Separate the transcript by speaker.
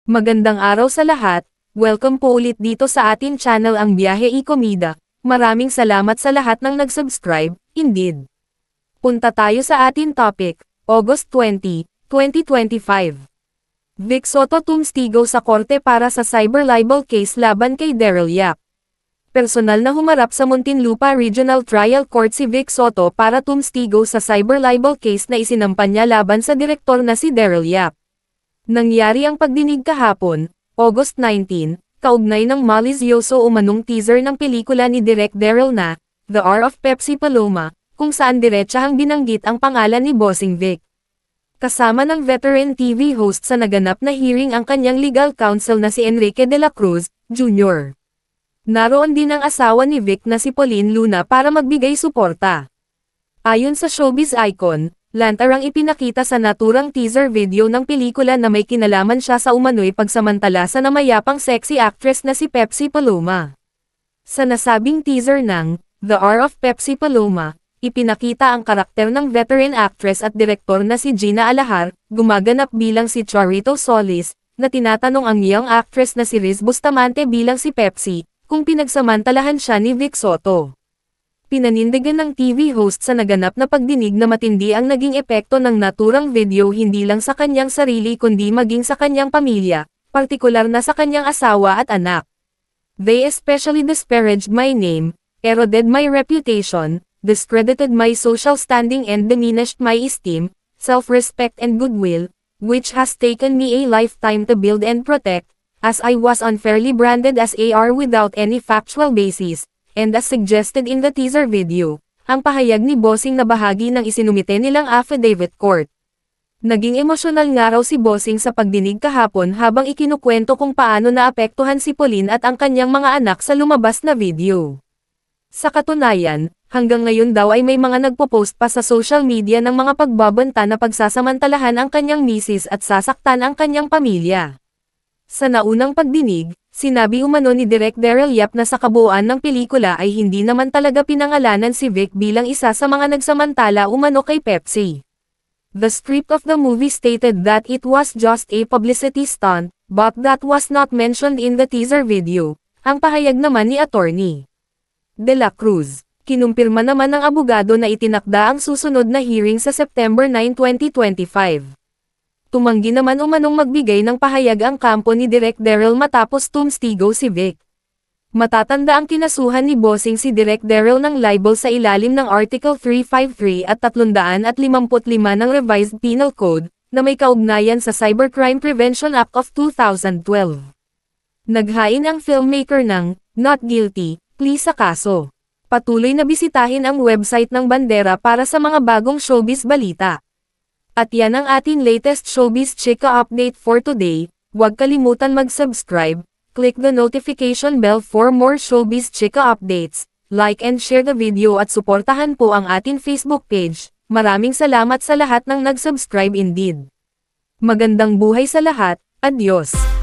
Speaker 1: Magandang araw sa lahat, welcome po ulit dito sa atin channel ang Biyahe y Komida. Maraming salamat sa lahat ng nag-subscribe, indeed. Punta tayo sa atin topic, August 20, 2025. Vic Soto tumstigo sa korte para sa cyber libel case laban kay Daryl Yap. Personal na humarap sa Muntinlupa Regional Trial Court si Vic Soto para tumstigo sa cyber libel case na isinampan niya laban sa direktor na si Daryl Yap. Nangyari ang pagdinig kahapon, August 19, kaugnay ng malisyoso umanong teaser ng pelikula ni Direk Daryl na, The R of Pepsi Paloma, kung saan diretsahang binanggit ang pangalan ni Bossing Vic. Kasama ng veteran TV host sa naganap na hearing ang kanyang legal counsel na si Enrique de la Cruz, Jr. Naroon din ang asawa ni Vic na si Pauline Luna para magbigay suporta. Ayon sa showbiz icon, lantarang ipinakita sa naturang teaser video ng pelikula na may kinalaman siya sa umano'y pagsamantala sa namayapang sexy actress na si Pepsi Paloma. Sa nasabing teaser ng The R of Pepsi Paloma, ipinakita ang karakter ng veteran actress at direktor na si Gina Alahar, gumaganap bilang si Charito Solis, na tinatanong ang young actress na si Riz Bustamante bilang si Pepsi, kung pinagsamantalahan siya ni Vic Soto. Pinanindigan ng TV host sa naganap na pagdinig na matindi ang naging epekto ng naturang video hindi lang sa kanyang sarili kundi maging sa kanyang pamilya, partikular na sa kanyang asawa at anak. They especially disparaged my name, eroded my reputation, discredited my social standing and diminished my esteem, self-respect and goodwill, which has taken me a lifetime to build and protect, as I was unfairly branded as AR without any factual basis. And as suggested in the teaser video, ang pahayag ni Bossing na bahagi ng isinumite nilang affidavit court. Naging emosyonal nga raw si Bossing sa pagdinig kahapon habang ikinukwento kung paano naapektuhan si Pauline at ang kanyang mga anak sa lumabas na video. Sa katunayan, hanggang ngayon daw ay may mga nagpo-post pa sa social media ng mga pagbabanta na pagsasamantalahan ang kanyang misis at sasaktan ang kanyang pamilya. Sa naunang pagdinig, sinabi umano ni Direk Daryl Yap na sa kabuuan ng pelikula ay hindi naman talaga pinangalanan si Vic bilang isa sa mga nagsamantala umano kay Pepsi. The script of the movie stated that it was just a publicity stunt, but that was not mentioned in the teaser video, ang pahayag naman ni Attorney De La Cruz. Kinumpirma naman ng abogado na itinakda ang susunod na hearing sa September 9, 2025. Tumanggi naman umanong magbigay ng pahayag ang kampo ni Direk Daryl matapos tumstigo si Vic. Matatanda ang kinasuhan ni Bossing si Direk Daryl ng libel sa ilalim ng Article 353 at 355 ng Revised Penal Code, na may kaugnayan sa Cybercrime Prevention Act of 2012. Naghain ang filmmaker ng not guilty plea sa kaso. Patuloy na bisitahin ang website ng Bandera para sa mga bagong showbiz balita. At yan ang ating latest showbiz chika update for today. Huwag kalimutan mag-subscribe, click the notification bell for more showbiz chika updates, like and share the video at suportahan po ang ating Facebook page. Maraming salamat sa lahat ng nag-subscribe indeed. Magandang buhay sa lahat, adios!